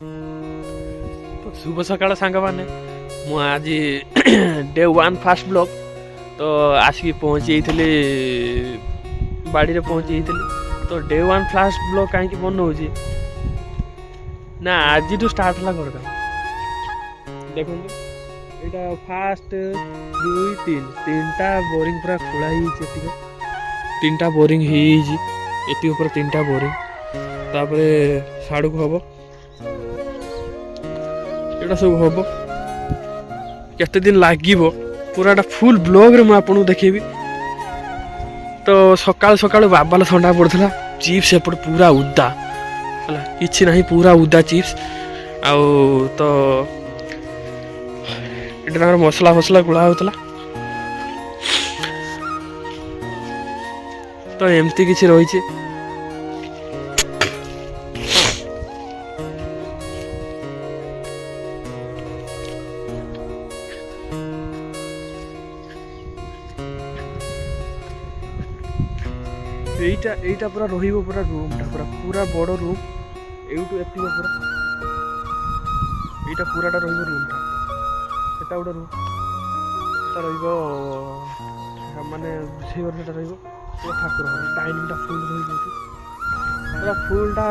तो शुभ सकाळ सांग मैंने मु आज डे 1 फास्ट ब्लॉग तो आसिक पहुँची बाड़ी पहुँची तो डे 1 फास्ट ब्लॉग कहीं बनाऊँ ना आज स्टार्ट है घर काम देखो यहाँ फास्ट 2 3 3टा बोरिंग पूरा खोला ही 3टा बोरिंग ये ऊपर 3टा बोरिंग तापर साड़ू को हम ये सब हम केते दिन लागिबो पूराटा फुल ब्लॉग रे मुझे देखेबी। तो सकाल सकाल बाबाला थंडा पड़ता चिप्स एपट पूरा उदा है कि ना पूरा उदा चिप्स आउ तो ये मसला फसला गुड़ा होता तो एमती किसी रही এইটা पूरा रही पूरा रूमटा पूरा पूरा बड़ रूम एटू एत पूरा এইটা पूराटा रही रूमटा এটা गोटे रूम माने रोषे घर रही ठाकुर डाइनिंगटा फुल रही पूरा फुलटा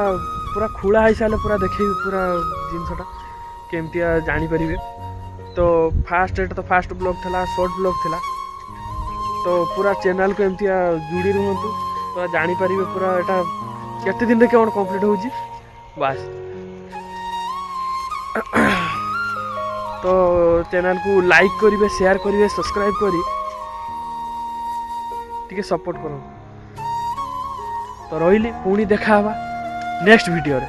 पूरा खोला हो सारे पूरा देखे पूरा जिनसटा केमती जापर। तो फास्ट एटा तो फास्ट ब्लॉग था शॉर्ट ब्लॉग था तो पूरा चैनल को एमती जुड़ी रुहतु पूरा जापर पूरा एटा केते दिन कौन कंप्लीट होची बस। तो चैनल को लाइक करेंगे शेयर करेंगे सब्सक्राइब करी टिके सपोर्ट करो। तो रही पुणी देखा नेक्स्ट वीडियो रे।